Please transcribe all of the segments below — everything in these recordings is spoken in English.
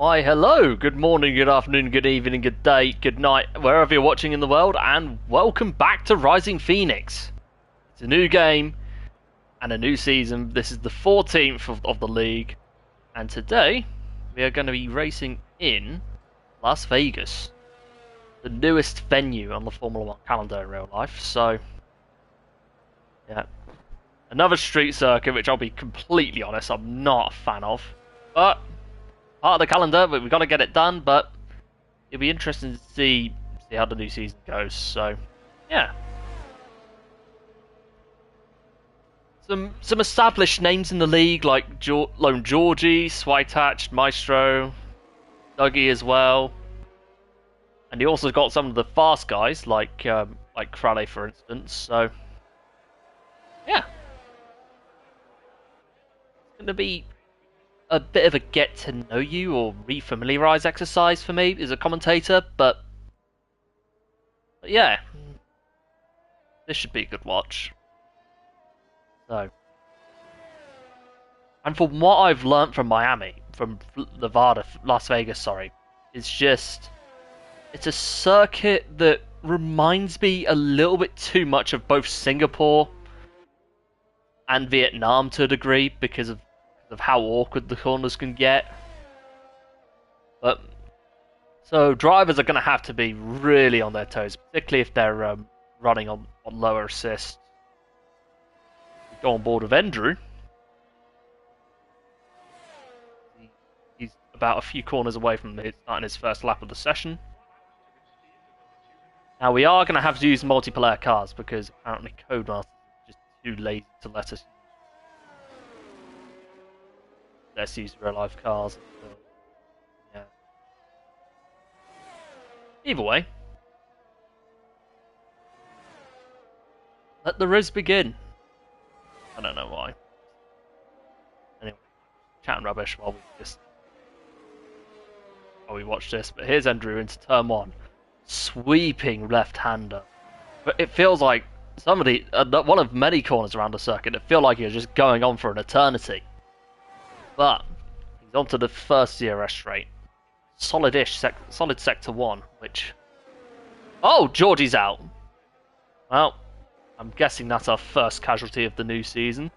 Why, hello, good morning, good afternoon, good evening, good day, good night, wherever you're watching in the world, and welcome back to Rising Phoenix. It's a new game and a new season. This is the 14th of the league, and today we are going to be racing in Las Vegas, the newest venue on the Formula 1 calendar in real life. So, yeah, another street circuit, which I'll be completely honest, I'm not a fan of, but part of the calendar, but we've got to get it done. But it'll be interesting to see how the new season goes. So, yeah, some established names in the league like Lone Georgie, Switach, Maestro, Dougie as well, and he also got some of the fast guys like Crowley, for instance. So, yeah, it's going to be a bit of a get to know you or refamiliarize exercise for me as a commentator, but yeah, this should be a good watch. So, and from what I've learnt from Las Vegas, sorry, it's a circuit that reminds me a little bit too much of both Singapore and Vietnam to a degree because of how awkward the corners can get. But so drivers are going to have to be really on their toes, particularly if they're running on lower assist. We go on board with Andrew. He's about a few corners away from starting his first lap of the session. Now we are going to have to use multiplayer cars because apparently Codemasters is just too lazy to let us use real life cars. So, yeah. Either way, let the race begin. I don't know why. Anyway, chatting rubbish while we watch this. But here's Andrew into turn one, sweeping left-hander. But it feels like one of many corners around the circuit. It feels like you're just going on for an eternity. But he's onto the first DRS straight. Solid sector one, which... Oh, Geordie's out. Well, I'm guessing that's our first casualty of the new season.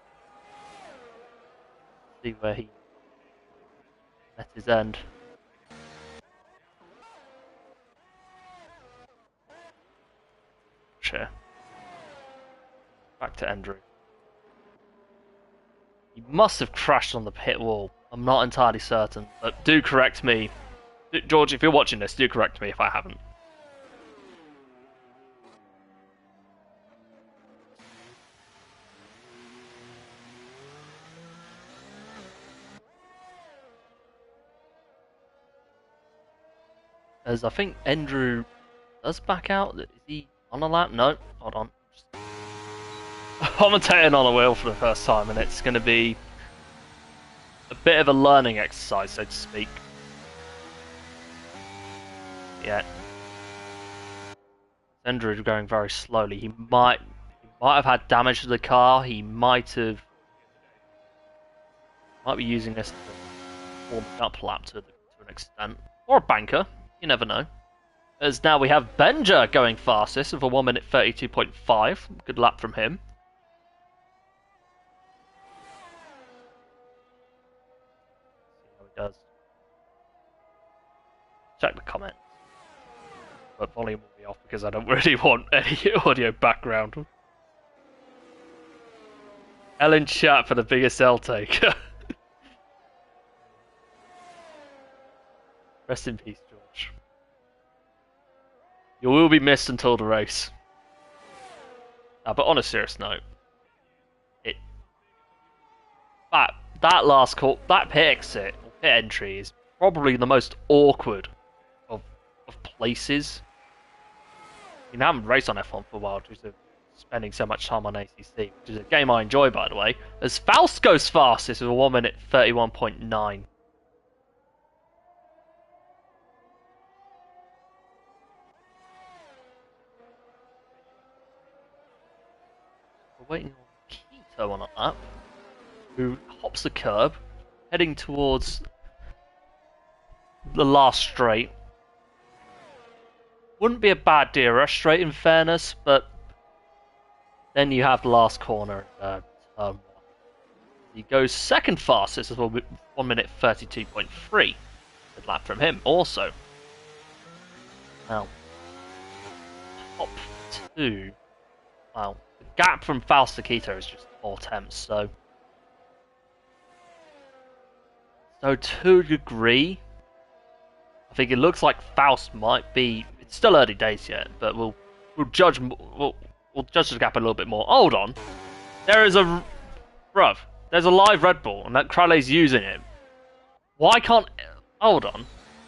See where he met his end. Sure. Back to Andrew. He must have crashed on the pit wall. I'm not entirely certain, but do correct me. George, if you're watching this, do correct me if I haven't. As I think Andrew does back out. Is he on a lap? No, hold on. Commentating on a wheel for the first time, and it's going to be a bit of a learning exercise, so to speak. Yeah, Andrew going very slowly. He might have had damage to the car. He might be using this to warm up lap to an extent, or a banker. You never know. As now we have Benja going fastest with a 1 minute 32.5. Good lap from him. See how he does. Check the comments. But volume will be off because I don't really want any audio background. Ellen chat for the biggest L take. Rest in peace, George. You will be missed until the race. But on a serious note, that pit exit or pit entry is probably the most awkward of places. I haven't raced on F1 for a while due to spending so much time on ACC, which is a game I enjoy, by the way. As Faust goes fastest with a 1 minute 31.9. Waiting on Keto on a lap, who hops the curb, heading towards the last straight. Wouldn't be a bad DRS straight in fairness, but then you have the last corner. He goes second fastest as well with 1 minute 32.3. Good lap from him also. Now, top 2. Wow, the gap from Faust to Keto is just 4 tenths, so to a degree, I think it looks like Faust might be. It's still early days yet, but we'll judge the gap a little bit more. Hold on, there's a live Red Bull, and that Crowley's using it. Why can't? Hold on,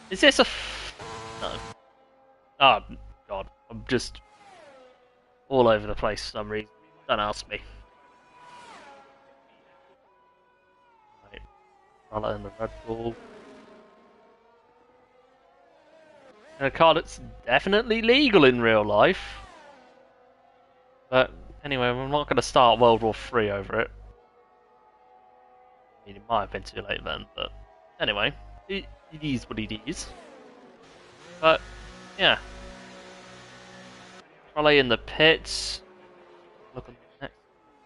is this a? No. Oh God, I'm just all over the place for some reason. Don't ask me. Right, and the Red Bull. And a car that's definitely legal in real life. But anyway, we're not going to start World War III over it. I mean, it might have been too late then, but anyway, it is what it is. But yeah, Trolley in the pits. Look at the next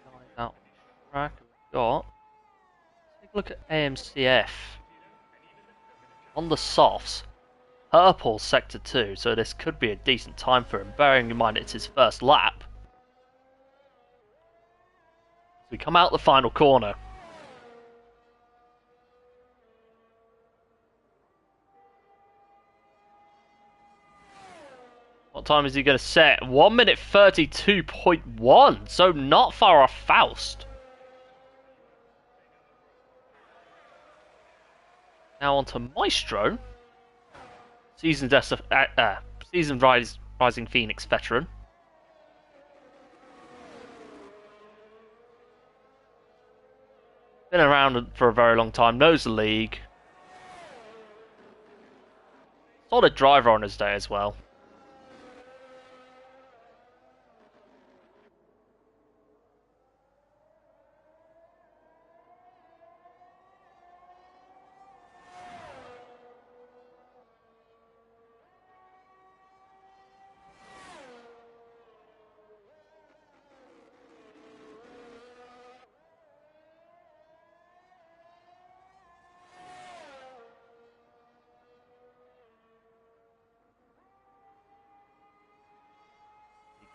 guy out on the track. We've got. Take a look at AMCF on the softs. Purple sector 2, so this could be a decent time for him, bearing in mind it's his first lap. As we come out the final corner. What time is he going to set? 1 minute 32.1, so not far off Faust. Now on to Maestro. Seasoned Rising Phoenix veteran. Been around for a very long time, knows the league. Solid driver on his day as well.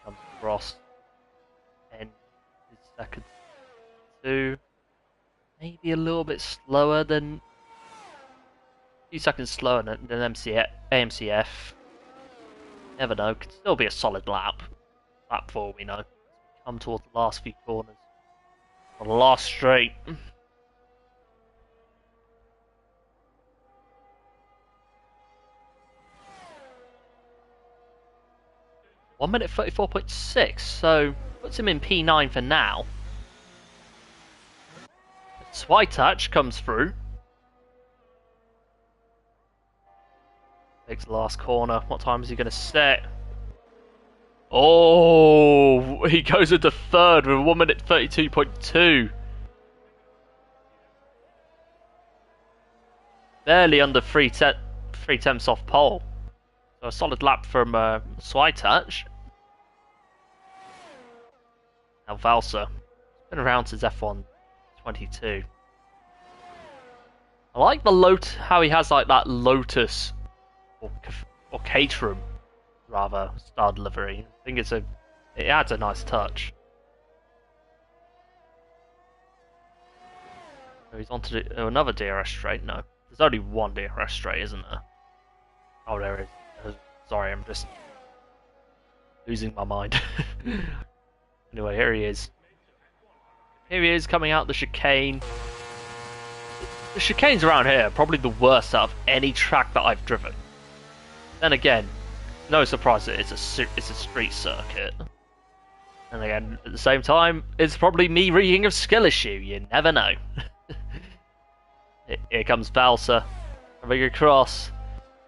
Comes across and his second 2, maybe a little bit slower than a few seconds slower than AMCF. Never know, could still be a solid lap 4 we know. Come towards the last few corners on the last straight. 1 minute 34.6, so puts him in P9 for now. Switouch comes through. Takes the last corner. What time is he going to set? Oh, he goes into third with 1 minute 32.2. Barely under 3 tenths off pole. So a solid lap from Switouch. Now Valsa. Been around since F1 22. I like the how he has like that Lotus or Caterham rather style delivery. I think it adds a nice touch. So he's on to another DRS straight. No, there's only one DRS straight, isn't there? Oh, there is. Sorry, I'm just losing my mind. Anyway, here he is. Here he is coming out the chicane. The chicanes around here are probably the worst out of any track that I've driven. Then again, no surprise that it's a street circuit. And again, at the same time, it's probably me reading a skill issue. You never know. Here comes Valsa. Coming across.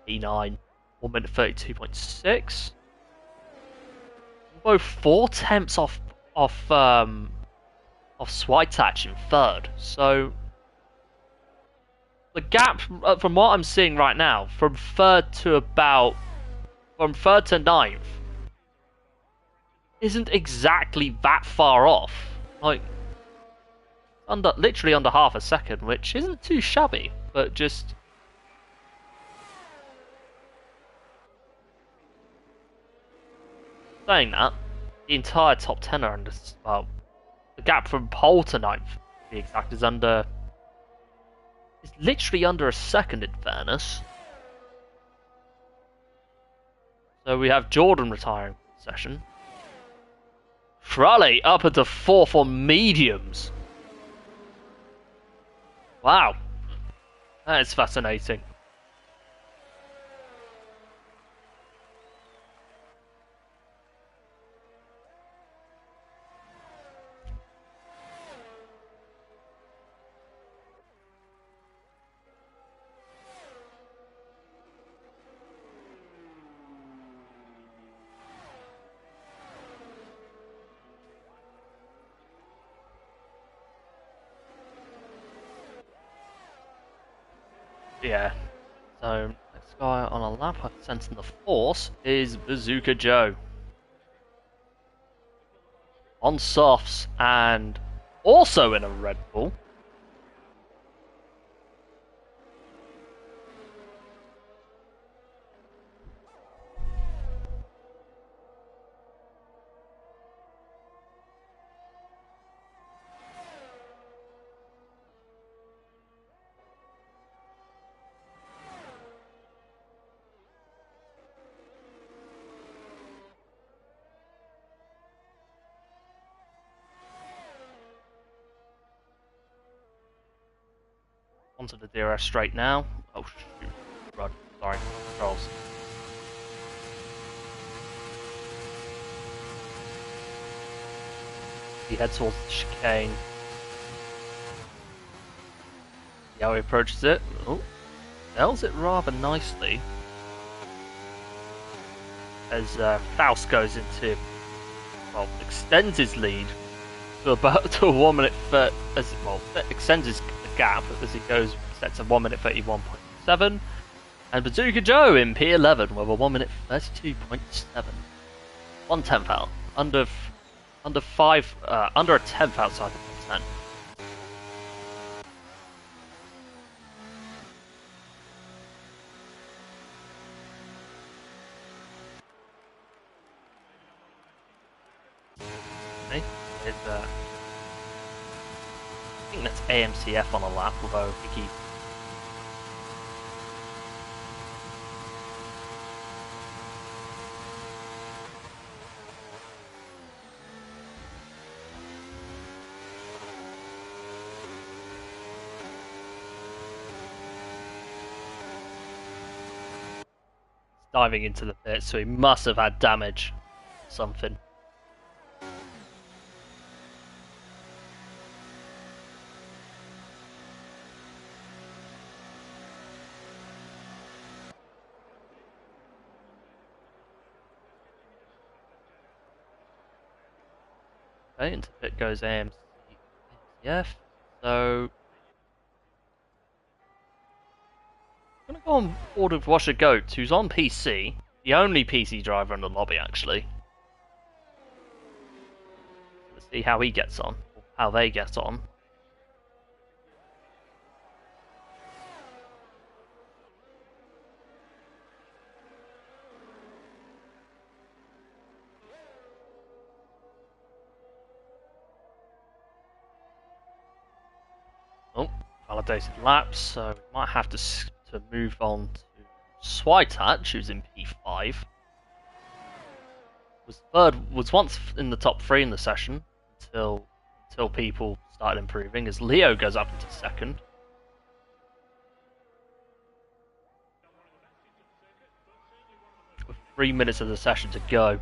E9. 1 minute 32.6. Both 4 tenths off Switouch in third. So the gap from what I'm seeing right now, from third to ninth, isn't exactly that far off. Like literally under half a second, which isn't too shabby, but just. Saying that, the entire top 10 are under. Well, the gap from pole to ninth, to be exact, is under. It's literally under a second, in fairness. So we have Jordan retiring from the session. Fraley up into fourth on mediums. Wow. That is fascinating. Yeah. So, next guy on a lap sensing the force is Bazooka Joe. On softs and also in a Red Bull. Onto the DRS straight now. Oh shoot. Rod. Sorry. Controls. He heads towards the chicane. See how he approaches it. Oh. Nails it rather nicely. As Faust goes into, well, extends his lead to about to 1 minute extends his gap as he goes sets a 1 minute 31.7, and Bazooka Joe in P11 with a 1 minute 32.7, 1/10 out under a tenth outside the top 10. Okay. I think that's AMCF on a lap, although I think he. Diving into the pit, so he must have had damage. Something. Okay, into pit goes AMCF. So I'm gonna go on board with Washer Goats, who's on PC, the only PC driver in the lobby actually. Let's see how he gets on, how they get on. Oh, validated laps, so we might have to move on to Switatch, who's in P5. Was once in the top 3 in the session until people started improving, as Leo goes up into second. With 3 minutes of the session to go.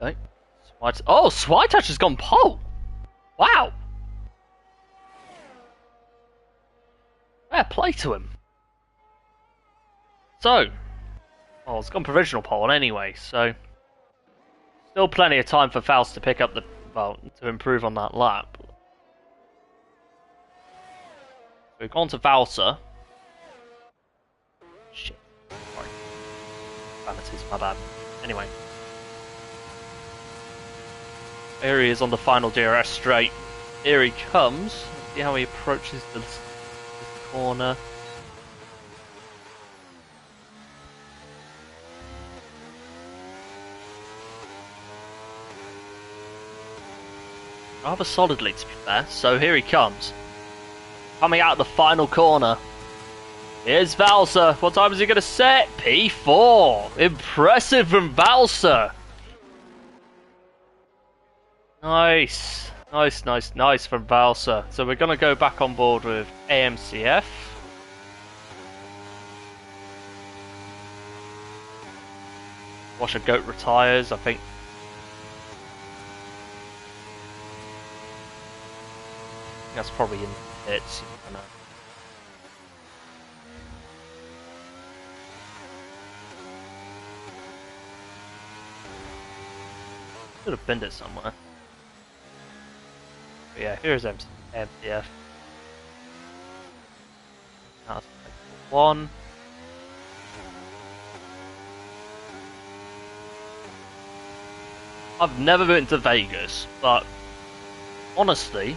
Okay. Oh, Switouch has gone pole! Wow! Fair play to him. So, well, it's gone provisional pole anyway, so still plenty of time for Faust to pick up the, well, to improve on that lap. We've gone to Valsa. Shit. Sorry. Vanities, my bad. Anyway. Here he is on the final DRS straight. Here he comes. Let's see how he approaches this corner. Rather solidly, to be fair. So here he comes. Coming out of the final corner. Here's Valsa. What time is he going to set? P4. Impressive from Valsa. Nice. Nice from Valsa. So we're going to go back on board with AMCF. Watch a goat retires, I think. That's probably in the pits. I know. Could have binned it somewhere. But yeah, here's MCF. That's one. I've never been to Vegas, but honestly,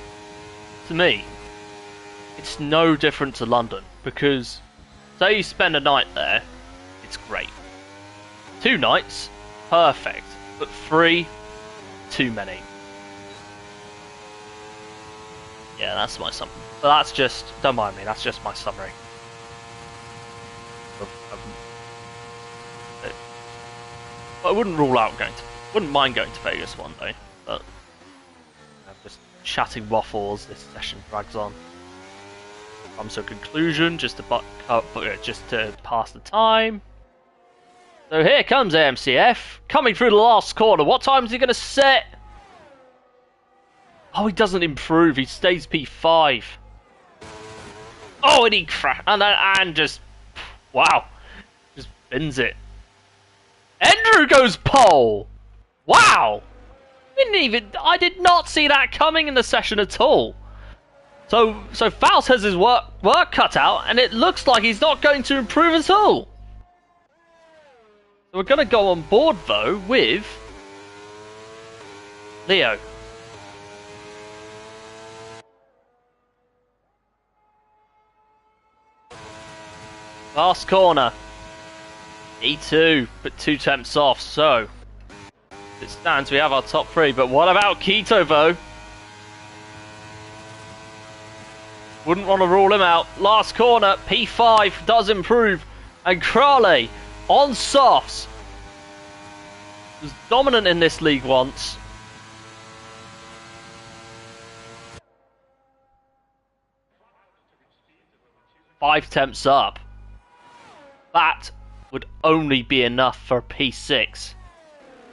to me, it's no different to London, because say you spend a night there, it's great. 2 nights, perfect, but 3, too many. Yeah, that's my summary. But that's just, don't mind me, that's just my summary. I wouldn't rule out wouldn't mind going to Vegas one day, but I'm just chatting waffles, this session drags on. Comes to a conclusion, just to pass the time. So here comes AMCF, coming through the last corner. What time is he going to set? Oh, he doesn't improve. He stays P5. Oh, and he crashed. And just... Wow. Just bins it. Andrew goes pole! Wow! I did not see that coming in the session at all. So Faust has his work cut out, and it looks like he's not going to improve at all. So we're going to go on board, though, with Leo. Last corner. E2, but 2 temps off, so it stands, we have our top 3, but what about Keto, though? Wouldn't want to rule him out. Last corner, P5 does improve, and Crowley on softs was dominant in this league once. Five temps up. That would only be enough for P6.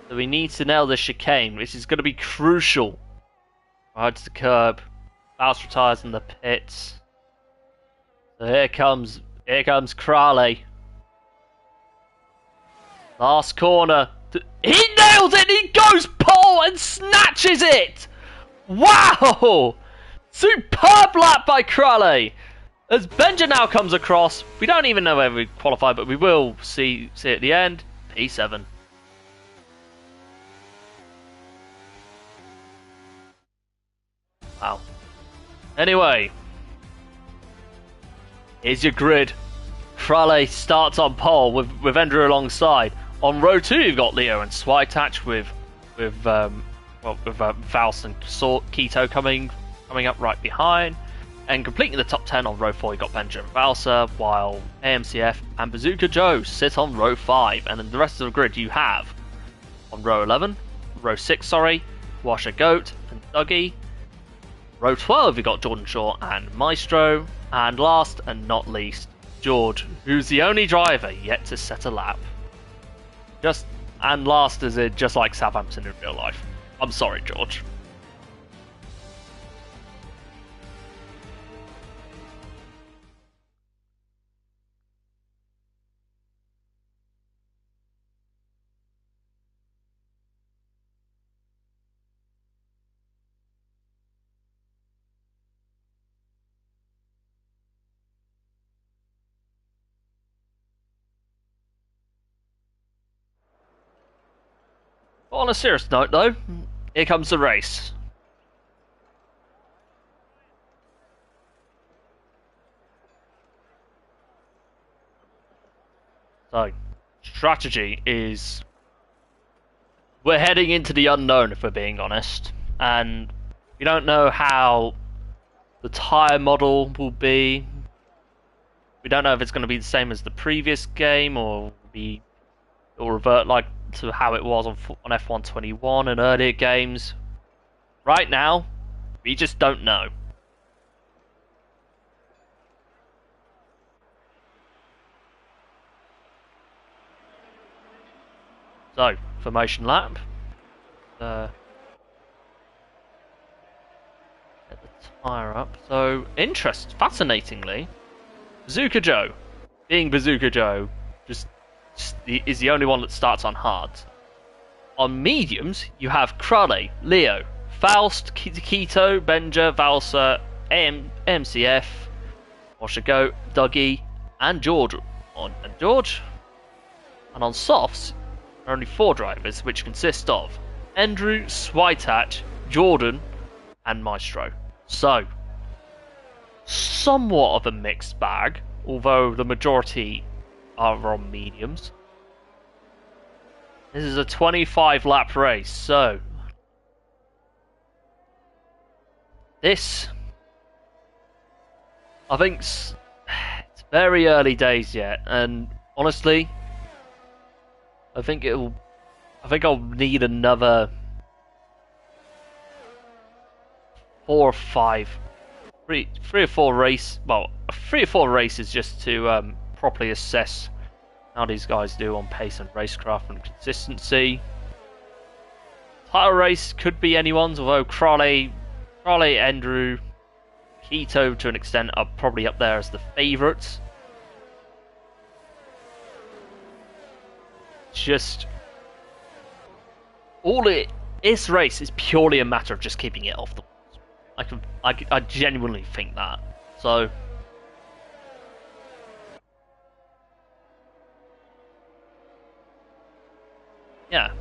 So we need to nail the chicane, which is going to be crucial. Right to the curb. Faust retires in the pits. So here comes Crowley. Last corner. He nails it! He goes pole and snatches it! Wow! Superb lap by Crowley! As Benja now comes across, we don't even know where we qualify, but we will see at the end. P7. Wow. Anyway, here's your grid. Crowley starts on pole with Andrew alongside. On row 2, you've got Leo and Switouch with Faust and Keto coming up right behind. And completing the top 10 on row 4, you got Benja and Valsa, while AMCF and Bazooka Joe sit on row 5. And then the rest of the grid you have on row 6, Washer Goat and Dougie. Row 12, you got Jordan Shaw and Maestro. And last and not least, George, who's the only driver yet to set a lap. Just and last is it just like Southampton in real life. I'm sorry, George. On a serious note, though, here comes the race. So, strategy is... we're heading into the unknown, if we're being honest. And we don't know how the tyre model will be. We don't know if it's going to be the same as the previous game, or it'll revert like to how it was on F121 and earlier games. Right now, we just don't know. So, formation lap. Get the tyre up. So, fascinatingly, Bazooka Joe, being Bazooka Joe, just is the only one that starts on hards. On mediums, you have Crowley, Leo, Faust, Keto, Benja, Valsa, MCF, Oshigo, Dougie, and George. And on softs, there are only 4 drivers, which consist of Andrew, Swytatch, Jordan, and Maestro. So, somewhat of a mixed bag, although the majority are on mediums. This is a 25 lap race, so this, I think it's very early days yet, and honestly, I think I'll need another 4 or 5, 3 or 4 races just to properly assess how these guys do on pace and racecraft and consistency. Title race could be anyone's, although Crowley, Andrew, Keto to an extent are probably up there as the favourites. Just this race is purely a matter of just keeping it off the walls. I genuinely think that. So yeah,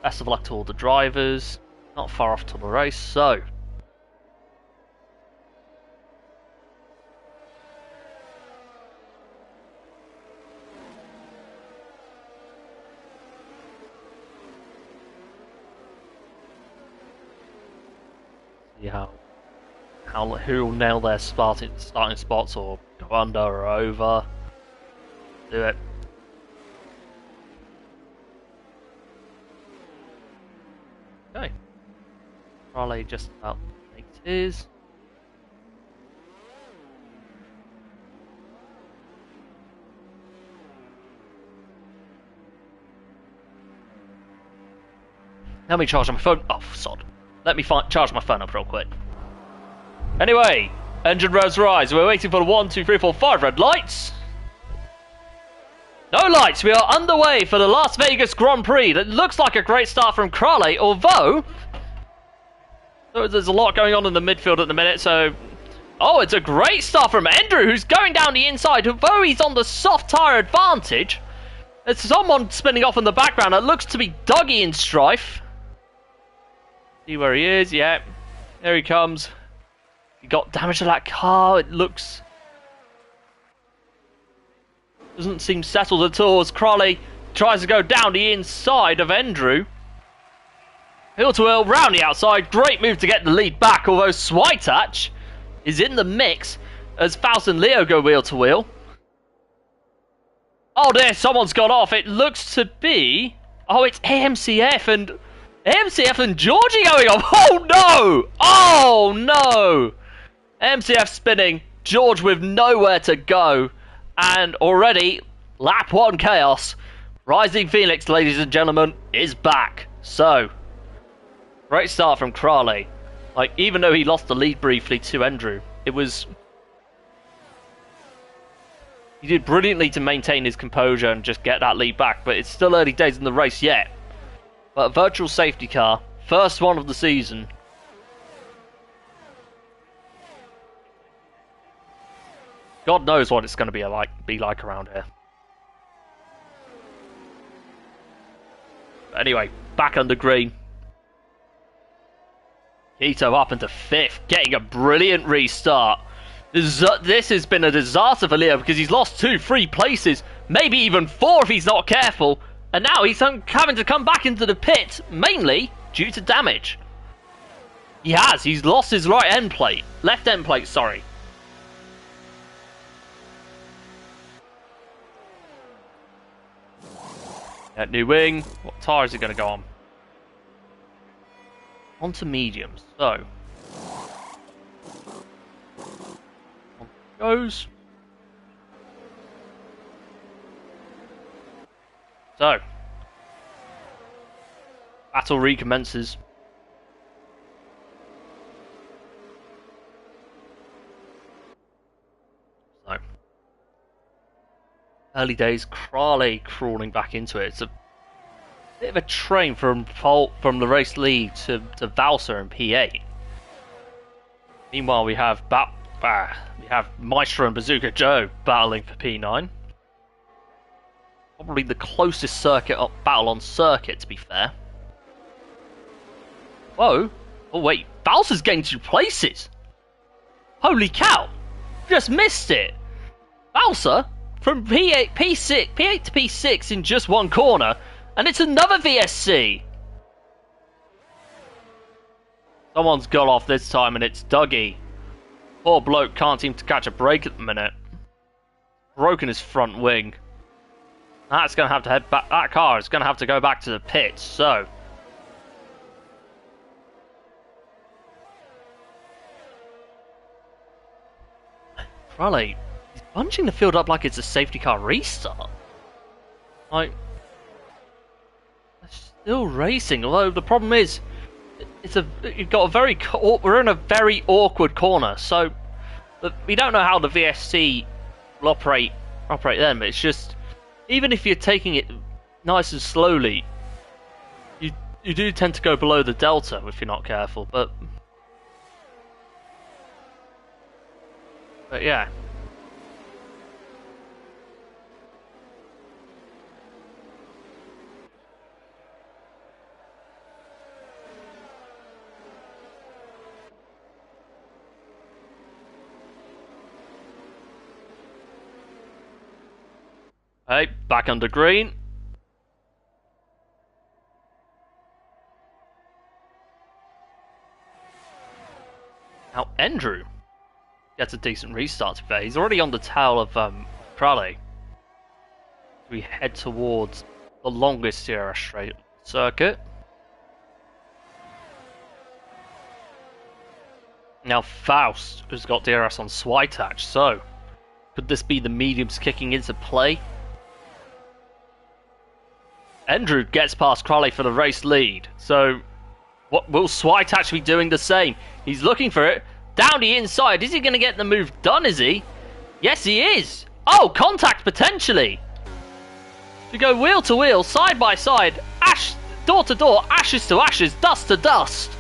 best of luck to all the drivers. Not far off to the race, so see who will nail their starting spots or go under or over. Do it. Okay. Raleigh just about makes his. Let me charge my phone. Oh, sod. Let me charge my phone up real quick. Anyway, engine revs rise. We're waiting for the 1, 2, 3, 4, 5 red lights. No lights. We are underway for the Las Vegas Grand Prix. That looks like a great start from Crowley, although there's a lot going on in the midfield at the minute. So, it's a great start from Andrew, who's going down the inside. Although he's on the soft tyre advantage, there's someone spinning off in the background. It looks to be Dougie in strife. See where he is. Yeah, there he comes. He got damage to that car. It looks... doesn't seem settled at all as Crowley tries to go down the inside of Andrew. Hill to hill, round the outside. Great move to get the lead back, although Swytatch is in the mix as Faust and Leo go wheel to wheel. Oh dear, someone's got off. It looks to be... it's AMCF and Georgie going off. Oh no! Oh no! MCF spinning, George with nowhere to go, and already lap 1 chaos Rising Phoenix, ladies and gentlemen, is back. So, great start from Crowley. Like, even though he lost the lead briefly to Andrew, he did brilliantly to maintain his composure and just get that lead back, but it's still early days in the race yet. But a virtual safety car, first one of the season. God knows what it's going to be like around here. But anyway, back under green. Quito up into 5th, getting a brilliant restart. This has been a disaster for Leo because he's lost 2-3 places, maybe even 4 if he's not careful, and now he's having to come back into the pit, mainly due to damage. He's lost his left end plate, sorry. That new wing, what tyre is he going to go on? Onto mediums, so. On goes. So. Battle recommences. So. Early days, Crowley crawling back into it. It's a bit of a train from the race lead to Valser in P8. Meanwhile, we have Maestro and Bazooka Joe battling for P9. Probably the closest battle on circuit, to be fair. Whoa! Oh wait, Valser's gained 2 places. Holy cow! Just missed it. Valser from P8 to P6 in just one corner. And it's another VSC! Someone's got off this time and it's Dougie. Poor bloke can't seem to catch a break at the minute. Broken his front wing. That's going to have to head back. That car is going to have to go back to the pits, so. Crowley, he's bunching the field up like it's a safety car restart. Like. Still racing, although the problem is, we're in a very awkward corner, so we don't know how the VSC will operate then, but it's just, even if you're taking it nice and slowly, you do tend to go below the delta if you're not careful, but yeah. Hey, back under green. Now, Andrew gets a decent restart today. He's already on the tail of Crowley. We head towards the longest DRS straight circuit. Now, Faust has got DRS on Switach, so could this be the mediums kicking into play? Andrew gets past Crowley for the race lead, so what will Switach be doing the same? He's looking for it down the inside. Is he going to get the move done? Is he? Yes, he is. Oh, contact potentially. We go wheel to wheel, side by side, door to door, ashes to ashes, dust to dust.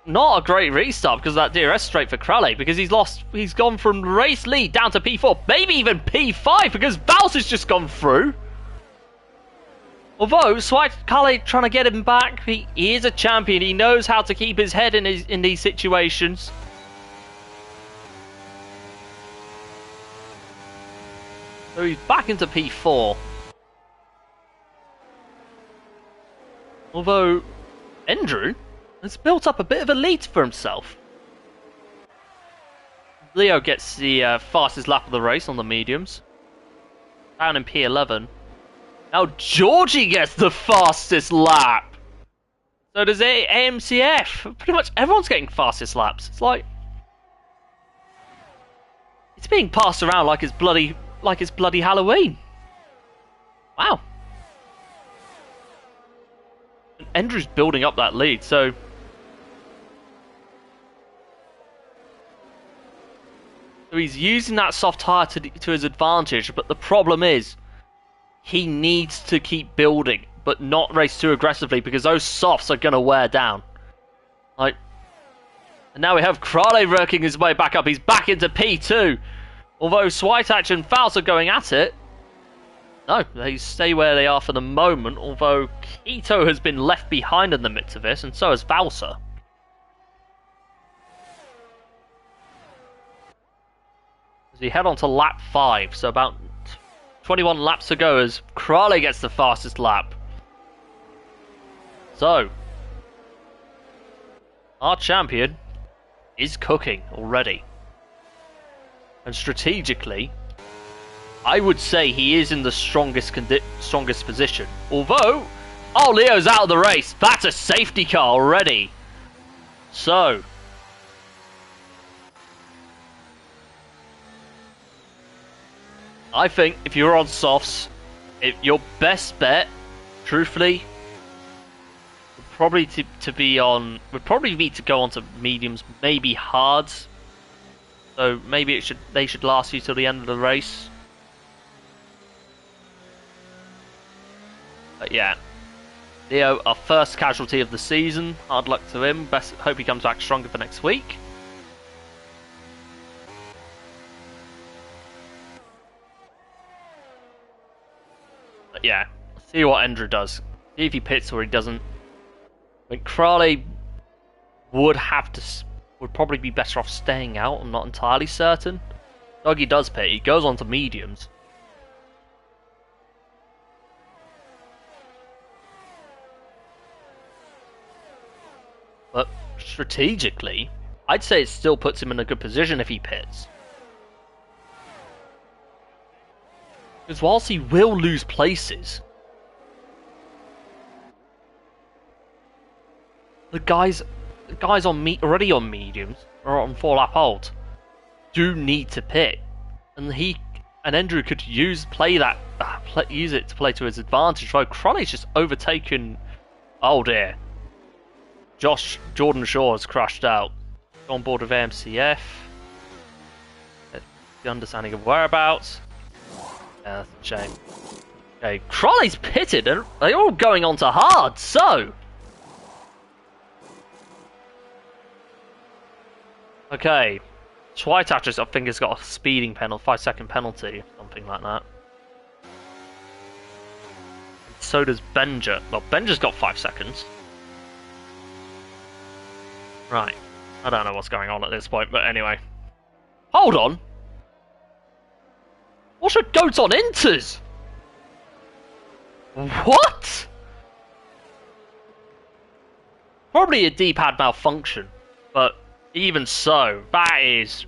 Not a great restart because of that DRS straight for Crowley, because he's gone from race lead down to P4, maybe even P5 because Vals has just gone through. Although Crowley trying to get him back, he is a champion, he knows how to keep his head in these situations. So he's back into P4. Although Andrew has built up a bit of a lead for himself. Leo gets the fastest lap of the race on the mediums. Down in P11. Now Georgie gets the fastest lap. So does AMCF. Pretty much everyone's getting fastest laps. It's like... it's being passed around like it's bloody... like it's bloody Halloween. Wow. And Andrew's building up that lead, so he's using that soft tyre to his advantage, but the problem is he needs to keep building, but not race too aggressively because those softs are going to wear down. Like, and now we have Crowley working his way back up. He's back into P2. Although Swiatach and Faust are going at it. No, they stay where they are for the moment, although Keto has been left behind in the midst of this, and so has Valsa. As we head on to lap 5, so about 21 laps to go as Crowley gets the fastest lap. So, our champion is cooking already. And strategically, I would say he is in the strongest position. Although, oh, Leo's out of the race. That's a safety car already. So, I think if you're on softs, your best bet, truthfully, would probably be to go on to mediums, maybe hards. So maybe they should last you till the end of the race. But yeah, Leo, our first casualty of the season. Hard luck to him. Hope he comes back stronger for next week. But yeah, see what Andrew does. See if he pits or he doesn't. I think Crowley would probably be better off staying out. I'm not entirely certain. Doggy does pit. He goes on to mediums. But strategically, I'd say it still puts him in a good position if he pits. Because whilst he will lose places, the guys already on mediums or on 4-lap hold do need to pit, and Andrew could use it to play to his advantage. While Crowley's just overtaken. Oh dear, Jordan Shaw has crashed out. On board with AMCF. The understanding of whereabouts. Yeah, that's a shame. Okay, Crowley's pitted, and they're all going on to hard. So. Okay, Schweitach, I think, has got a speeding penalty, 5-second penalty, something like that. So does Benja. Well, Benja's got 5 seconds. Right, I don't know what's going on at this point, but anyway. Hold on! What's your goats on inters? What? Probably a D-pad malfunction, but even so, that is...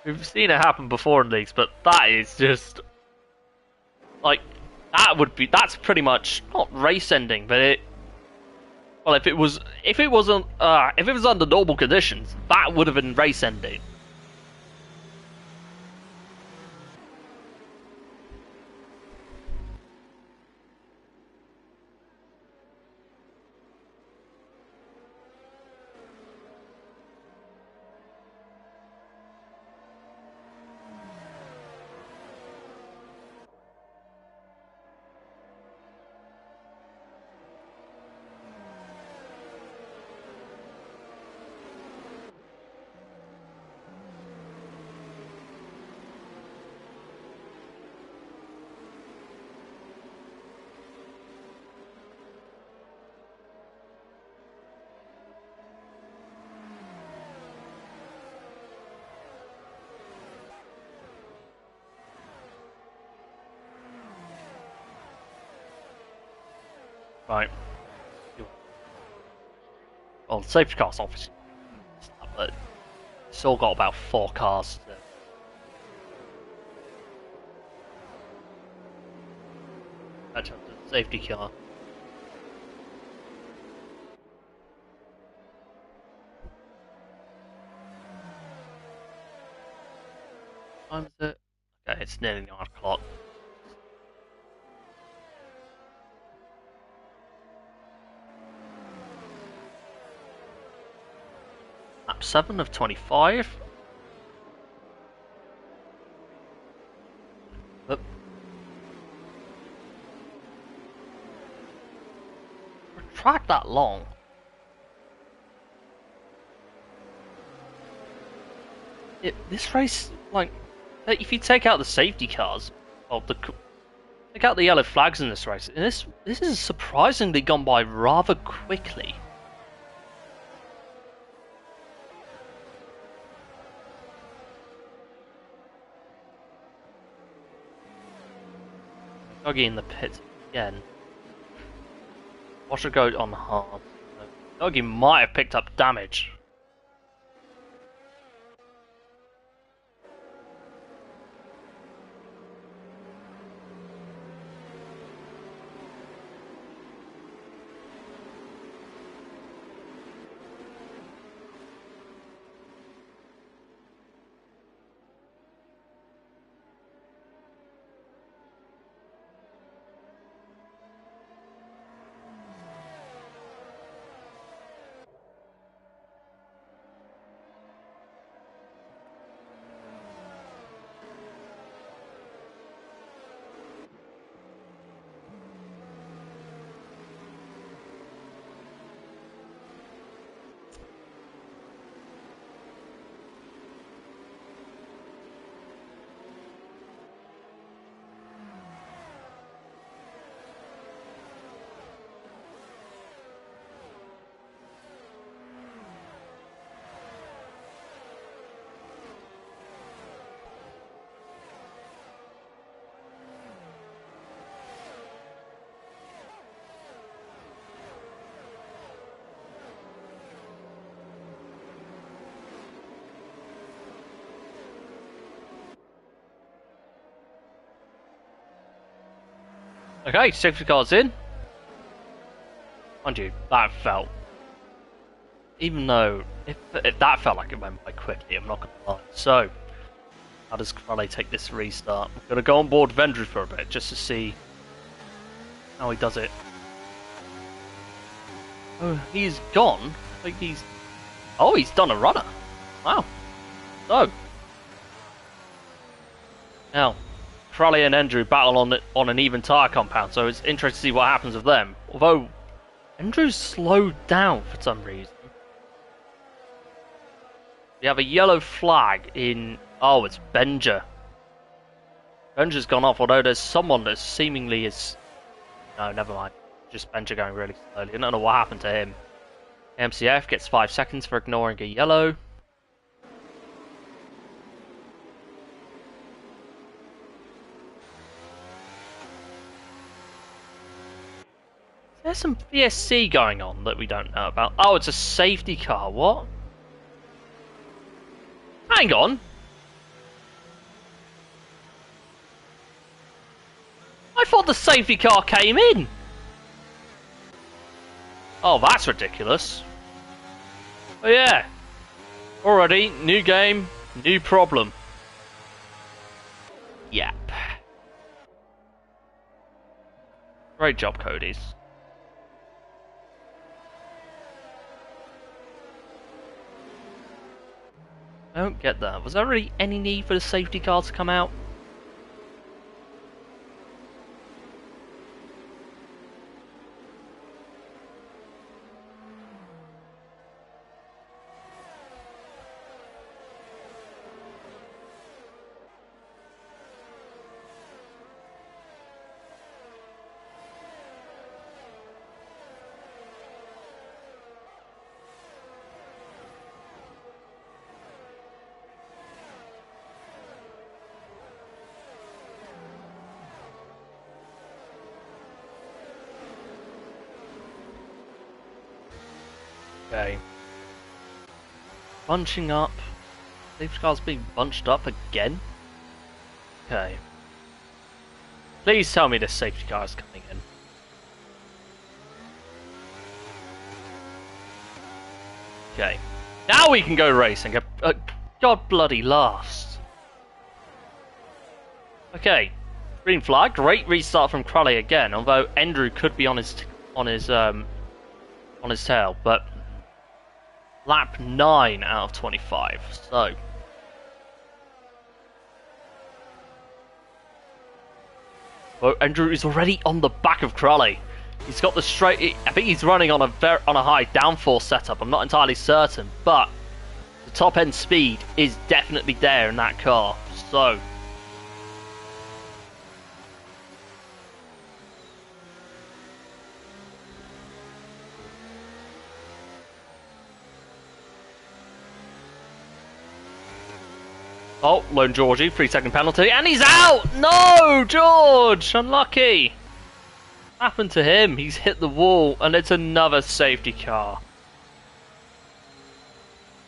We've seen it happen before in leagues, but that is just... Like, that's pretty much, not race ending, but it... Well, if it was under normal conditions, that would have been race ending. Right. Well, the safety car's obviously, but still got about 4 cars to catch up to the safety car. time is it? Okay, it's nearly 9 o'clock. Lap 7 of 25. But for a track that long, this race, like, if you take out the safety cars, or take out the yellow flags in this race, this is surprisingly gone by rather quickly. Doggy in the pits again. Watch her go on hard. Doggy might have picked up damage. Okay, safety car's in. Mind you, that felt... Even though, if that felt like it went by quickly, I'm not going to lie. So, how does Crowley take this restart? I'm going to go on board Vendry for a bit, just to see how he does it. Oh, he's gone? I think he's... Oh, he's done a runner. Wow. So. Now, Crowley and Andrew battle on an even tyre compound, so it's interesting to see what happens with them. Although, Andrew's slowed down for some reason. We have a yellow flag in... Oh, it's Benja. Benja's gone off, although there's someone that seemingly is... No, never mind. Just Benja going really slowly. I don't know what happened to him. MCF gets 5 seconds for ignoring a yellow. There's some VSC going on that we don't know about. Oh, it's a safety car. What? Hang on. I thought the safety car came in. Oh, that's ridiculous. Oh yeah. Already, new game, new problem. Yep. Great job, Cody's. I don't get that. Was there really any need for the safety car to come out? Okay. Bunching up. Safety car's being bunched up again? Okay. Please tell me this safety car is coming in. Okay. Now we can go racing. God bloody last. Okay, green flag. Great restart from Crowley again. Although Andrew could be on his tail, but lap 9 out of 25. So. Well, Andrew is already on the back of Crowley. He's got the straight. I think he's running on a high downforce setup. I'm not entirely certain, but the top end speed is definitely there in that car. So. Oh, Lone Georgie, 3-second penalty, and he's out! No, George! Unlucky. What happened to him? He's hit the wall, and it's another safety car.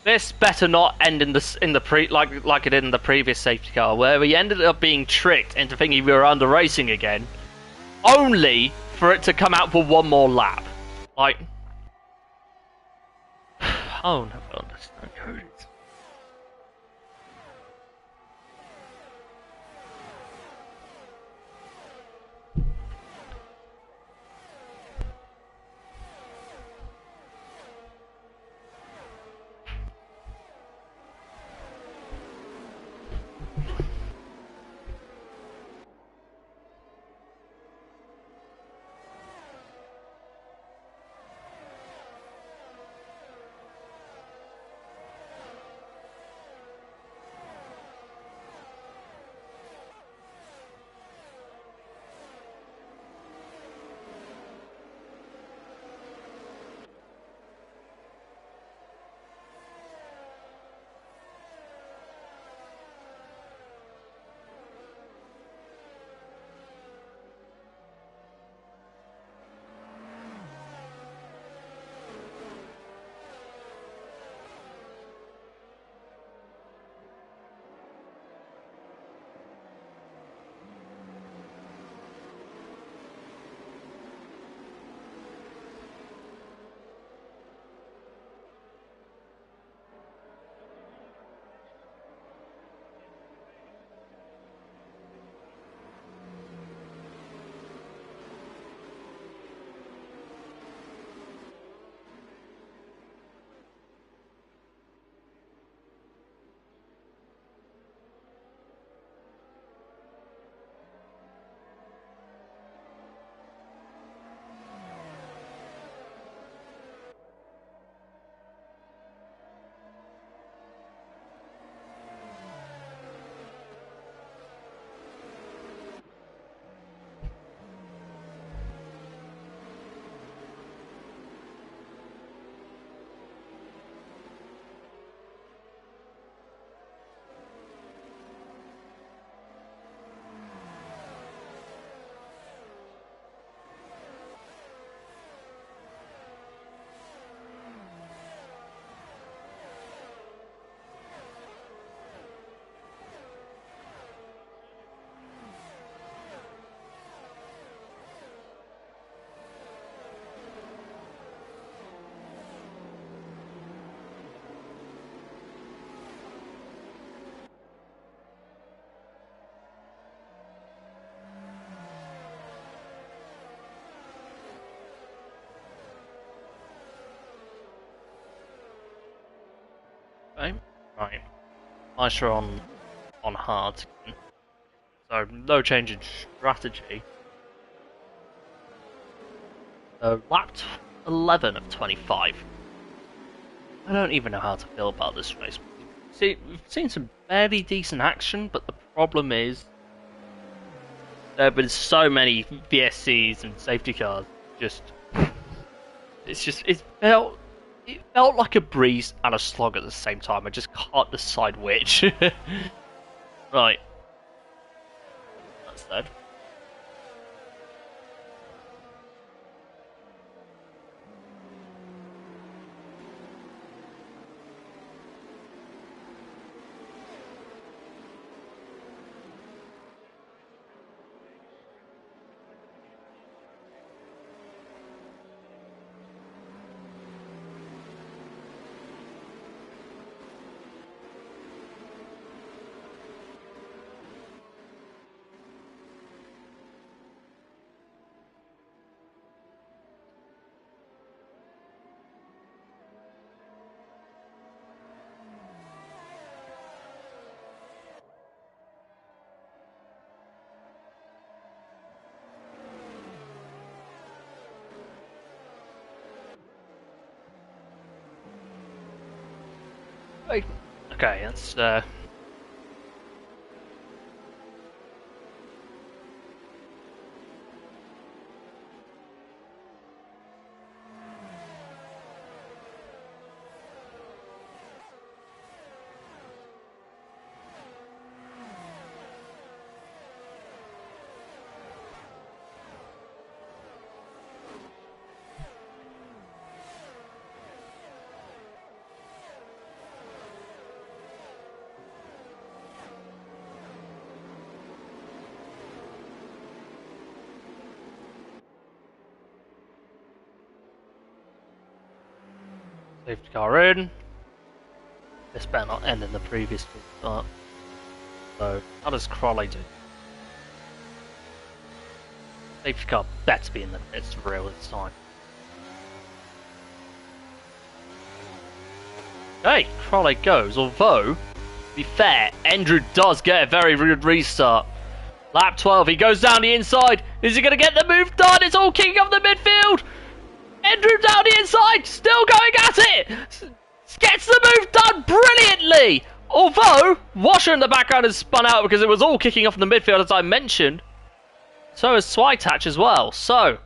This better not end like it did in the previous safety car, where we ended up being tricked into thinking we were under racing again, only for it to come out for one more lap. Like, oh no, I understand who it is. Okay. Right. Maestro on hard. So no change in strategy. Lap 11 of 25. I don't even know how to feel about this race. See, we've seen some fairly decent action, but the problem is there have been so many VSCs and safety cars. It felt like a breeze and a slog at the same time. I just can't decide which. Right. That's that. Okay, that's safety car in. This better not end in the previous start. So, how does Crowley do? Safety car better be in the pits for real this time. Hey, Crowley goes, although, to be fair, Andrew does get a very good restart. Lap 12, he goes down the inside. Is he going to get the move done? It's all kicking off the midfield. Andrew down the inside, still going at it. Gets the move done brilliantly. Although, Washer in the background has spun out because it was all kicking off in the midfield, as I mentioned. So is Switach as well. So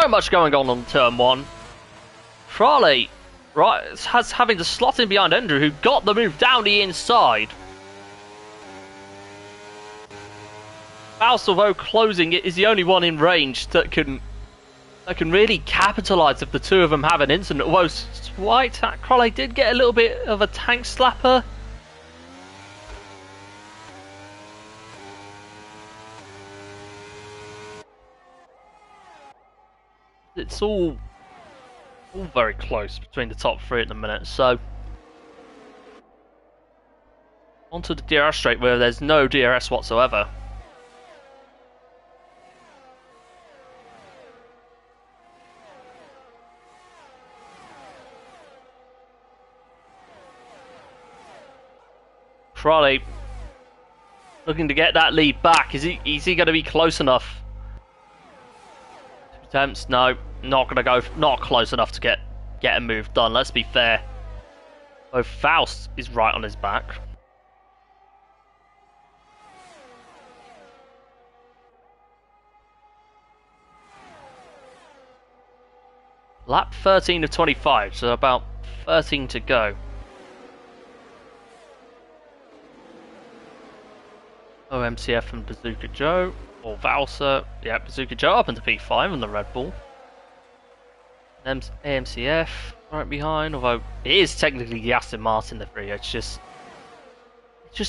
much going on turn 1. Crowley has having to slot in behind Andrew, who got the move down the inside. Faust, although closing it, is the only one in range that can really capitalise if the two of them have an incident. Although Switach, Crowley did get a little bit of a tank slapper. It's all very close between the top 3 at the minute, so onto the DRS straight where there's no DRS whatsoever. Crowley looking to get that lead back. Is he going to be close enough? Attempts, no, not going to go, not close enough to get a move done. Let's be fair. Oh, Faust is right on his back. Lap 13 of 25, so about 13 to go. Oh, MCF and Bazooka Joe, or Valsa. Yeah, Bazooka Joe up into P5 on the Red Bull. AMCF right behind, although it is technically the Aston Martin livery. It just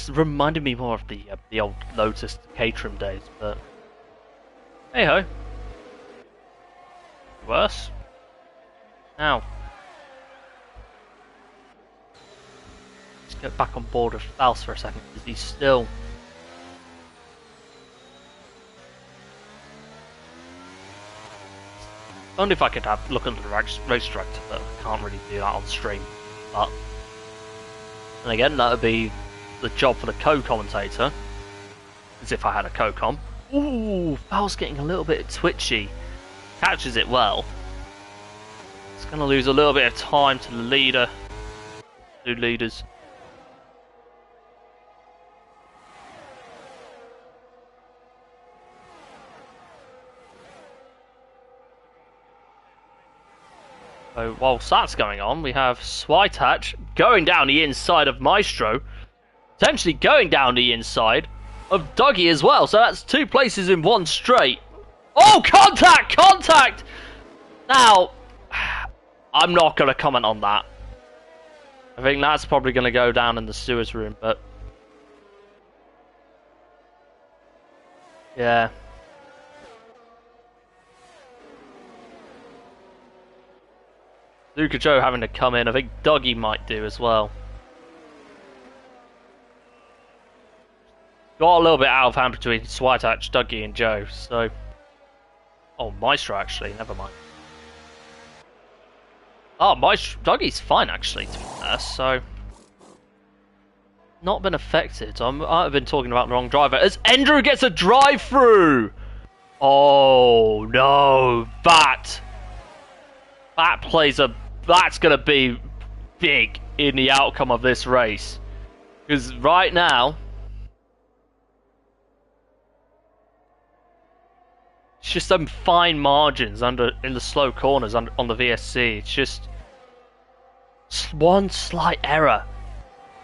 reminded me more of the old Lotus Caterham days, but hey ho. Worse. Now, let's get back on board with Faust for a second, because he's still. Only if I could have look under the race director, but I can't really do that on stream. But and again, that would be the job for the co-commentator, as if I had a co-com. Ooh, Faust getting a little bit twitchy. Catches it well. It's going to lose a little bit of time to the leader. Two leaders. So whilst that's going on, we have Switach going down the inside of Maestro, potentially going down the inside of Dougie as well. So that's 2 places in one straight. Oh, contact! Contact! Now, I'm not going to comment on that. I think that's probably going to go down in the sewers room, but yeah. Luca Joe having to come in. I think Dougie might do as well. Got a little bit out of hand between Switach, Dougie and Joe, so. Oh, Maestro actually, never mind. Oh, Dougie's fine actually, to be fair, so. Not been affected. I've been talking about the wrong driver. As Andrew gets a drive through! Oh no, that's gonna be big in the outcome of this race. Because right now, it's just some fine margins in the slow corners on the VSC. It's just one slight error,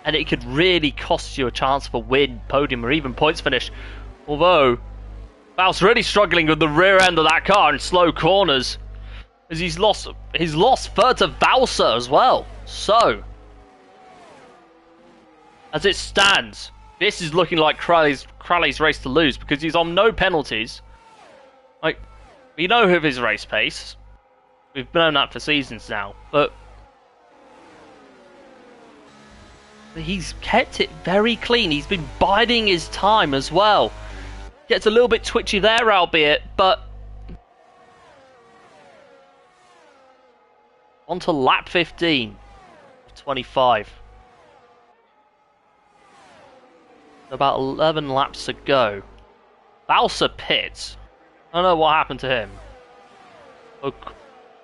and it could really cost you a chance for win, podium, or even points finish. Although Val's really struggling with the rear end of that car in slow corners, as he's lost third to Valsa as well. So, as it stands, this is looking like Crowley's race to lose, because he's on no penalties. Like, we know of his race pace. We've known that for seasons now, but he's kept it very clean. He's been biding his time as well. Gets a little bit twitchy there, albeit, but on to lap 15 of 25. About 11 laps to go. Balsa pits. I don't know what happened to him.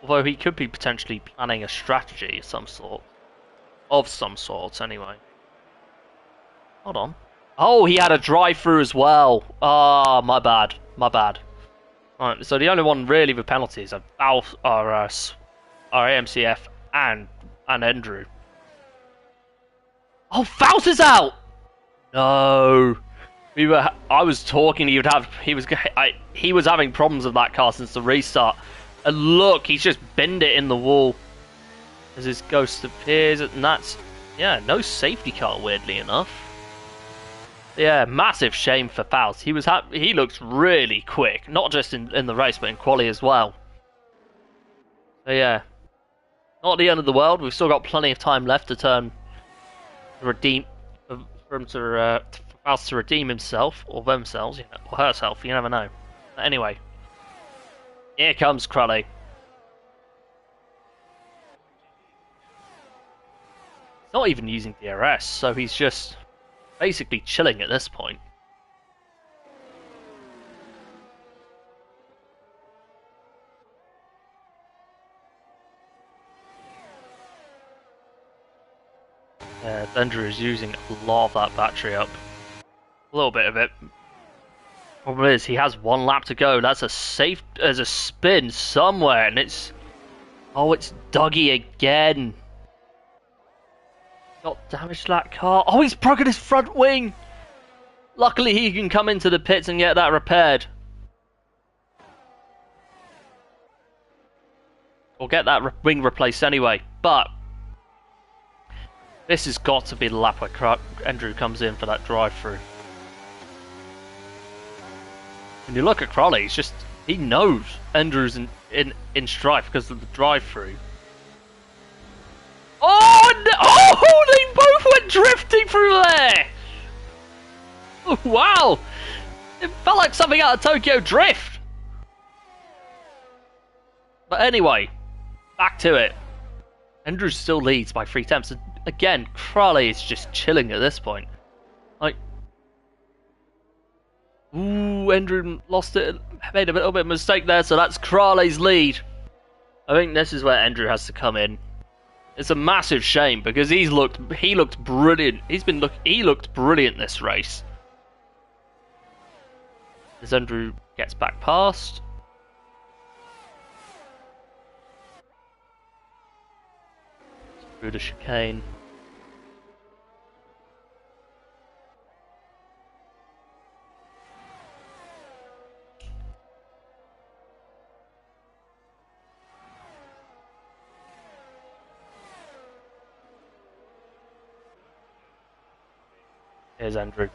Although he could be potentially planning a strategy of some sort. Of some sort, anyway. Hold on. Oh, he had a drive-through as well. Ah, my bad. My bad. Alright, so the only one really with penalties are AMCF and Andrew. Oh, Faust is out! No. I was talking. He was having problems with that car since the restart. And look, he's just bent it in the wall as his ghost appears, and that's no safety car. Weirdly enough, massive shame for Faust. He looks really quick, not just in the race but in quali as well. So not the end of the world. We've still got plenty of time left to redeem. For Faust to redeem himself, or themselves, or herself, you never know. But anyway, here comes Crowley. He's not even using DRS, so he's just basically chilling at this point. Andrew is using a lot of that battery up. A little bit of it. Problem is, he has one lap to go. That's there's a spin somewhere, and it's Dougie again. Got damage to that car. Oh, he's broken his front wing. Luckily, he can come into the pits and get that repaired. Or get that wing replaced anyway. But this has got to be the lap where Andrew comes in for that drive-through. When you look at Crowley, he knows Andrew's in strife because of the drive-through. Oh, they both went drifting through there! Oh, wow! It felt like something out of Tokyo Drift! But anyway, back to it. Andrew still leads by 3 tenths. Again, Crowley is just chilling at this point. Like, Andrew lost it, made a little bit of a mistake there, so that's Crowley's lead. I think this is where Andrew has to come in. It's a massive shame because he looked brilliant. He looked brilliant this race. As Andrew gets back past. Through the chicane. Here's Andrew.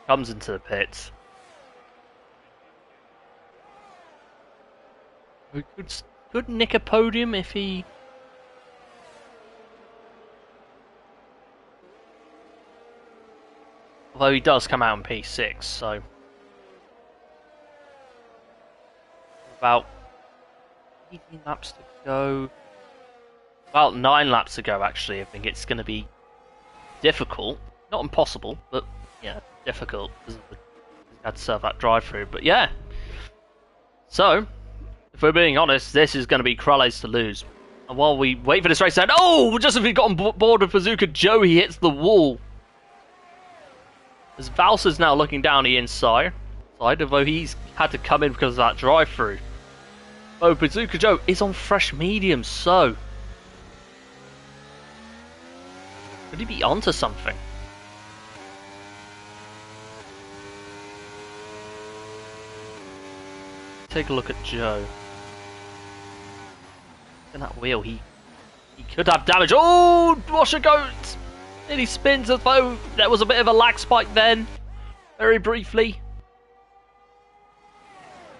Comes into the pits. We could nick a podium if he... Although he does come out in P6, so... About 18 laps to go. About 9 laps to go, actually. I think it's going to be difficult. Not impossible, but yeah, difficult because he had to serve that drive-through. But yeah. So, if we're being honest, this is going to be Crowley's to lose. And while we wait for this race to end, oh, just as we got on board with Bazooka Joe, he hits the wall. As Valsa's now looking down the inside, although he's had to come in because of that drive-through. Oh, Bazooka Joe is on fresh medium, so could he be onto something? Take a look at Joe. And that wheel, he could have damage. Oh, washer goat! And he spins as though there was a bit of a lag spike then, very briefly.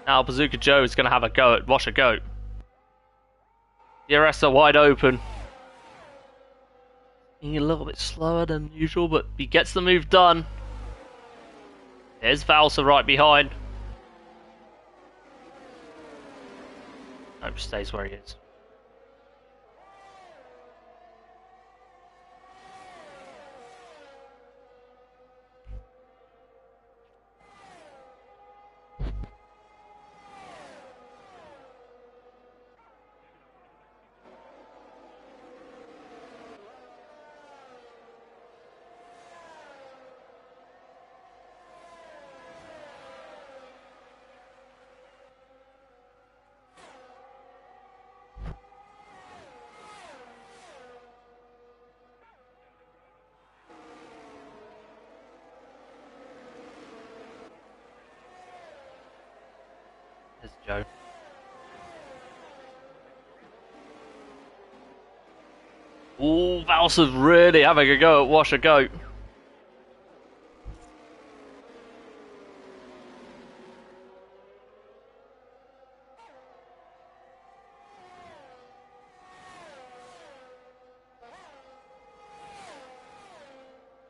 Now Bazooka Joe is going to have a go at washer goat. DRS are wide open. Being a little bit slower than usual, but he gets the move done. There's Valsa right behind. Nope, stays where he is. There's Joe. Ooh, Valsa's really having a go at washer goat.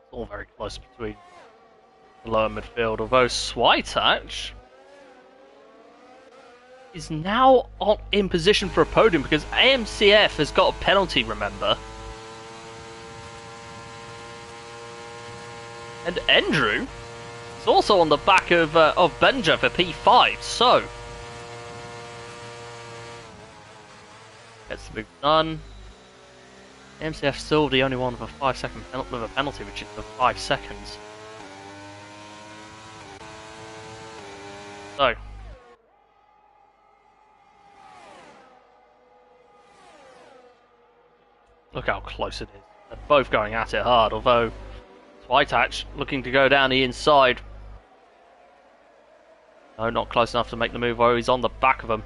It's all very close between the lower midfield, although Switach is now in position for a podium because AMCF has got a penalty, remember. And Andrew is also on the back of Benja for P5, so gets the move done. AMCF still the only one with a 5-second penalty, which is for 5 seconds. So look how close it is. They're both going at it hard, although Switach looking to go down the inside. No, not close enough to make the move, though he's on the back of him.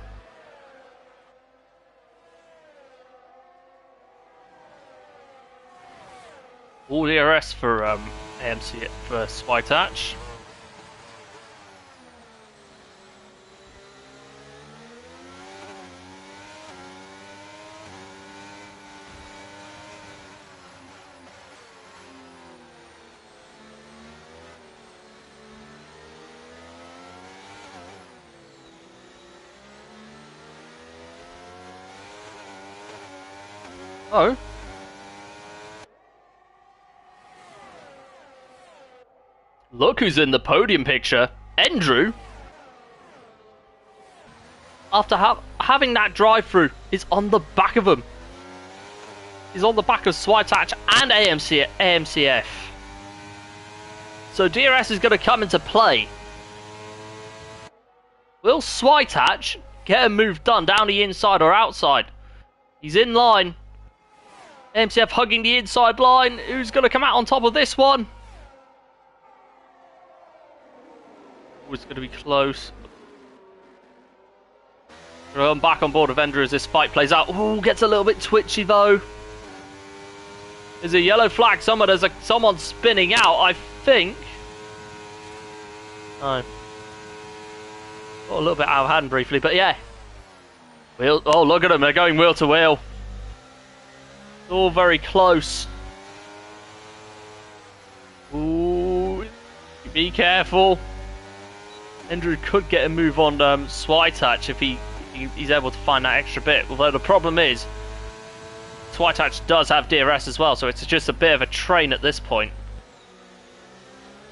All DRS for AMC for Switach. Oh. Look who's in the podium picture. Andrew. After having that drive-through, is on the back of him. He's on the back of Switach and AMCF. So DRS is going to come into play. Will Switach get a move done down the inside or outside? He's in line. AMCF hugging the inside line. Who's going to come out on top of this one? It's going to be close. I'm back on board with Ender as this fight plays out. Ooh, gets a little bit twitchy though. There's a yellow flag somewhere. There's someone spinning out, I think. No. Got a little bit out of hand briefly, but yeah. Oh, look at them. They're going wheel to wheel. It's all very close. Ooh, be careful. Andrew could get a move on Switach if he's able to find that extra bit. Although the problem is, Switach does have DRS as well, so it's just a bit of a train at this point.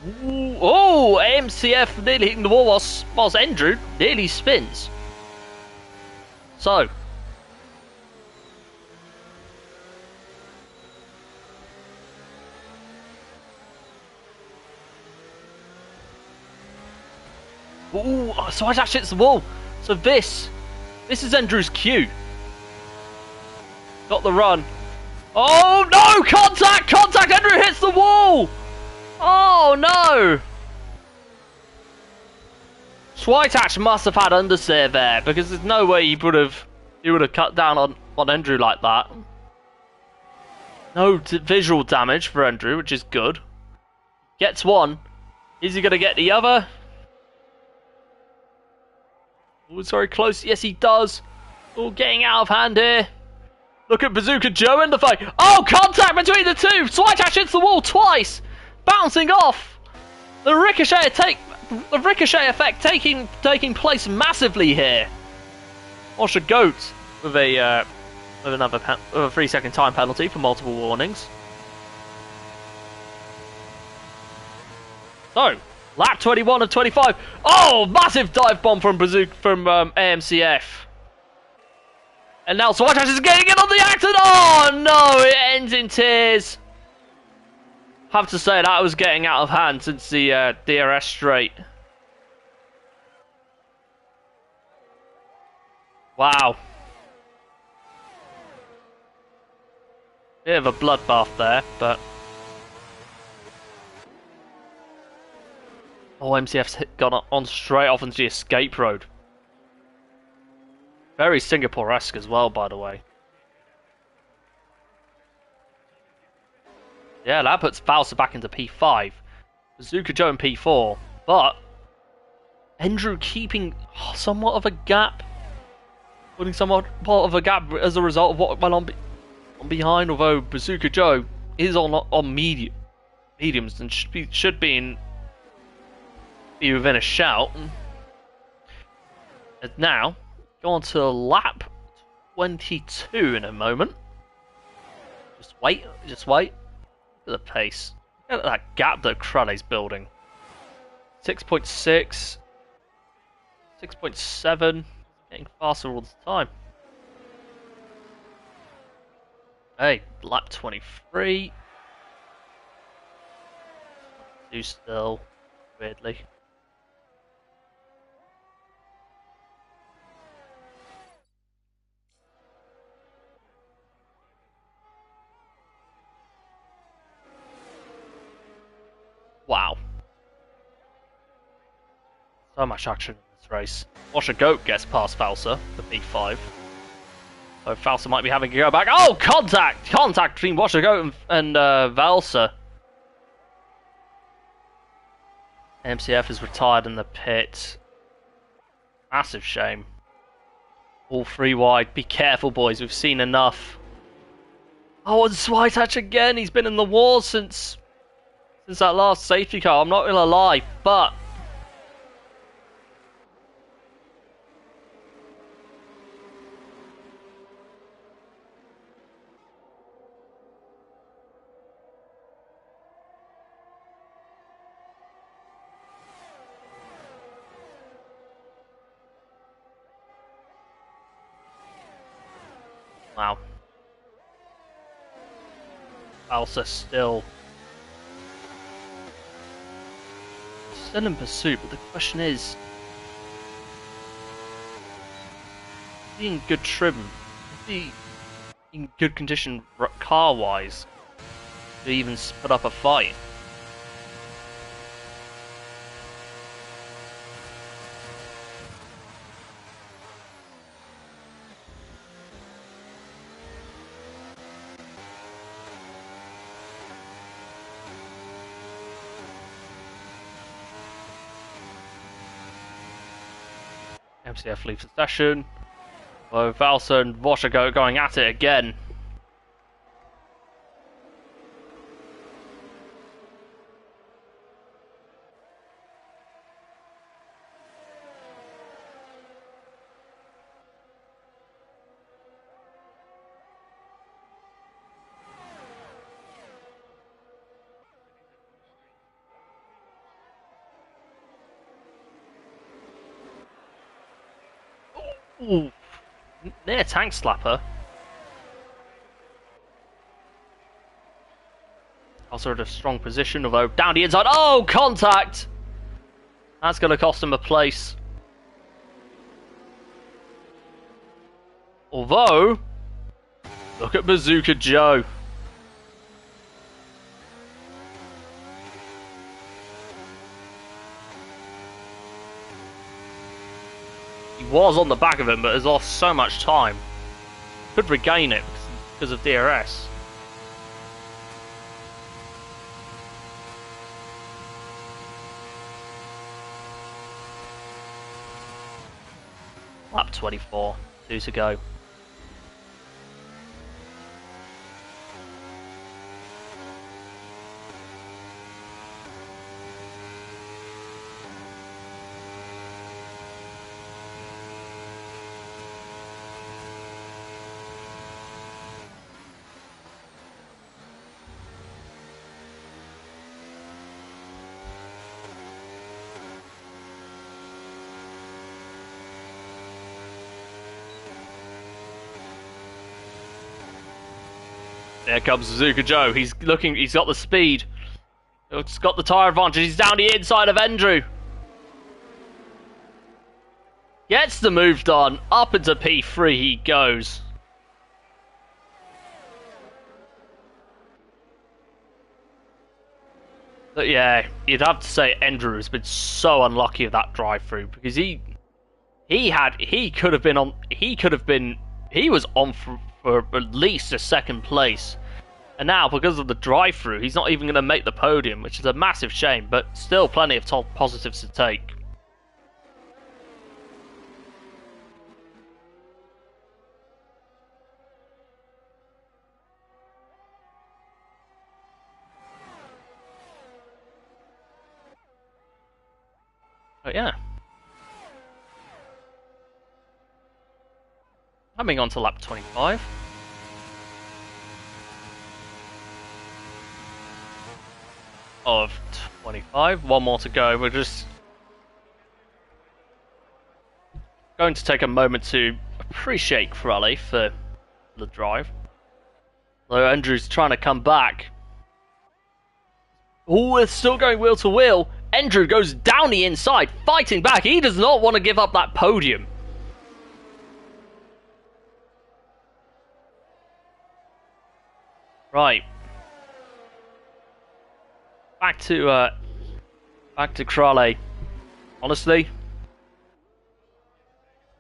Ooh, oh, AMCF nearly hitting the wall whilst Andrew nearly spins. So, Ooh, so I dash hits the wall. So this is Andrew's cue. Got the run. Oh no! Contact! Contact! Andrew hits the wall! Oh no! Switach must have had understeer there, because there's no way he would have cut down on Andrew like that. No visual damage for Andrew, which is good. Gets one. Is he going to get the other? Oh, it's very close. Yes, he does. Oh, getting out of hand here. Look at Bazooka Joe in the fight. Oh, contact between the two. Switach hits the wall twice. Bouncing off. The ricochet effect taking place massively here. Osher Goat with a 3-second time penalty for multiple warnings. So, lap 21 of 25. Oh, massive dive bomb from AMCF. And now Switach is getting it on the accident. Oh no, it ends in tears. Have to say that was getting out of hand since the DRS straight. Wow. Bit of a bloodbath there, but... Oh, MCF's gone on straight off into the escape road. Very Singapore-esque as well, by the way. Yeah, that puts Valsa back into P5. Bazooka Joe in P4. But Andrew keeping somewhat of a gap. Putting somewhat of a gap as a result of what went on behind, although Bazooka Joe is on mediums and should be within a shout. And now, go on to lap 22 in a moment. Just wait. Look at the pace. Look at that gap that Krale's building. 6.6, 6.7, getting faster all the time. Hey, lap 23. 2 still, weirdly. Wow. So much action in this race. Osher Goat gets past Valsa for P5. So Valsa might be having to go back. Oh, contact! Contact between Osher Goat and Valsa. MCF is retired in the pit. Massive shame. All 3 wide. Be careful, boys. We've seen enough. Oh, and Switach again. He's been in the wars since that last safety car. I'm not gonna lie, but wow. Valsa still in pursuit, but the question is he in good trim? Is he in good condition car-wise to even put up a fight? MCF leaves the session. Well, Valsa and Washer going at it again. Ooh, near tank slapper. Also at a strong position, although down the inside. Oh, contact! That's going to cost him a place. Although, look at Bazooka Joe. He was on the back of him, but has lost so much time. Could regain it because of DRS. Lap 24, 2 to go. There comes Bazooka Joe. He's looking. He's got the speed. He's got the tyre advantage. He's down the inside of Andrew. Gets the move done. Up into P3 he goes. But yeah, you'd have to say Andrew has been so unlucky with that drive-through because he was on for at least a second place. And now, because of the drive-through, he's not even going to make the podium, which is a massive shame, but still plenty of positives to take. But yeah. Coming on to lap 25. Of 25, one more to go. We're just going to take a moment to appreciate Crowley for the drive. Though Andrew's trying to come back. Oh, it's still going wheel to wheel. Andrew goes down the inside, fighting back. He does not want to give up that podium. Right. Back to Crowley. Honestly,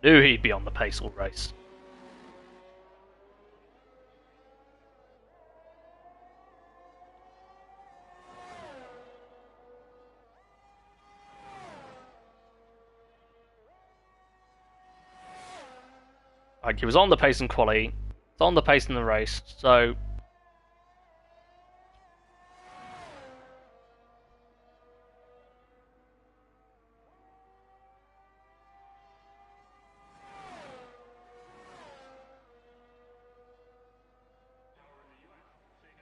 knew he'd be on the pace all race. Like, he was on the pace in quali, it's on the pace in the race, so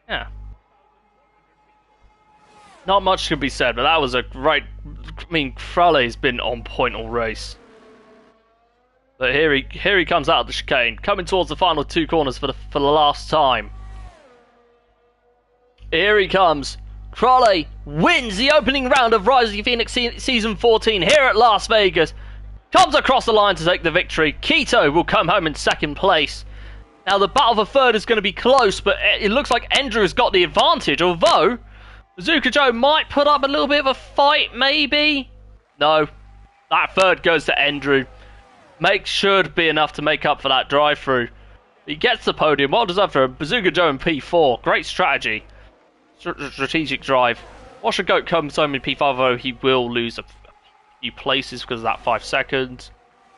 yeah. Not much can be said, but that was a great... I mean, Crowley's been on point all race. But here he comes out of the chicane, coming towards the final two corners for the last time. Here he comes. Crowley wins the opening round of Rising Phoenix Season 14 here at Las Vegas. Comes across the line to take the victory. Keto will come home in second place. Now the battle for third is going to be close, but it looks like Andrew has got the advantage, although Bazooka Joe might put up a little bit of a fight, maybe? No. That third goes to Andrew. Should be enough to make up for that drive-through. He gets the podium. Well deserved for Bazooka Joe in P4. Great strategy. Strategic drive. Washer Goat comes home in P5, though he will lose a few places because of that 5 seconds.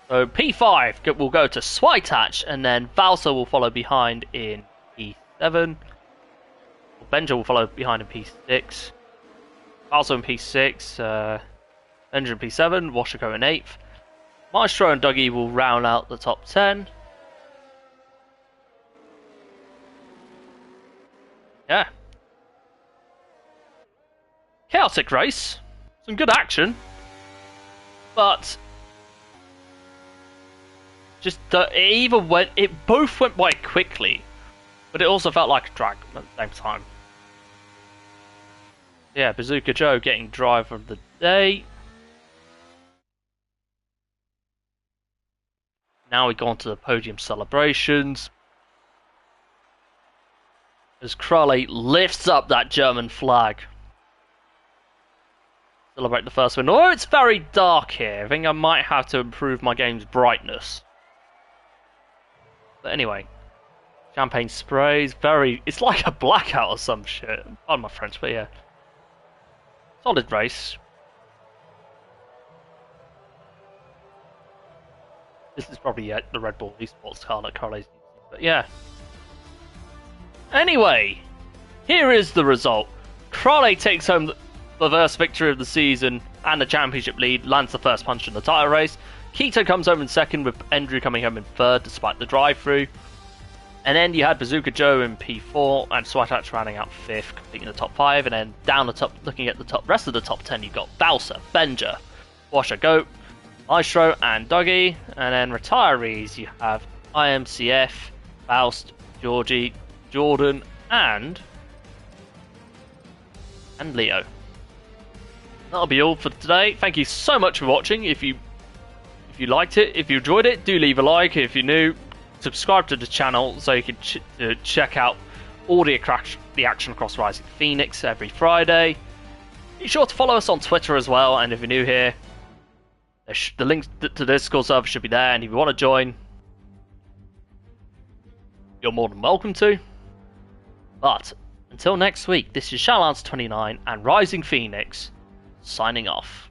So P5 will go to Swytach, and then Valsa will follow behind in P7. Benja will follow behind in P6. Valsa in P6. Benja in P7. Washer Goat in 8th. Maestro and Dougie will round out the top 10. Yeah. Chaotic race. Some good action. But just it both went by quickly, but it also felt like a drag at the same time. Yeah, Bazooka Joe getting driver of the day. Now we go on to the podium celebrations. As Crowley lifts up that German flag. Celebrate the first win. Oh, it's very dark here. I think I might have to improve my game's brightness. But anyway. Champagne sprays. It's like a blackout or some shit. Pardon my French, but yeah. Solid race. This is probably the Red Bull Esports car that Crowley's using. But yeah. Anyway. Here is the result. Crowley takes home the first victory of the season and the championship lead, lands the first punch in the title race. Keto comes home in second, with Andrew coming home in third despite the drive-through. And then you had Bazooka Joe in P4 and Swatach rounding out fifth, completing the top 5. And then down the top, looking at the rest of the top 10, you've got Bowser, Benja, Washer Goat, Maestro, and Doggy. And then retirees, you have IMCF, Faust, Georgie, Jordan, and Leo. That'll be all for today. Thank you so much for watching. If you liked it, if you enjoyed it, do leave a like. If you're new, subscribe to the channel so you can check out all the action across Rising Phoenix every Friday. Be sure to follow us on Twitter as well, and if you're new here, the link to the Discord server should be there, and if you want to join, you're more than welcome to. But until next week, this is Shallance29 and Rising Phoenix signing off.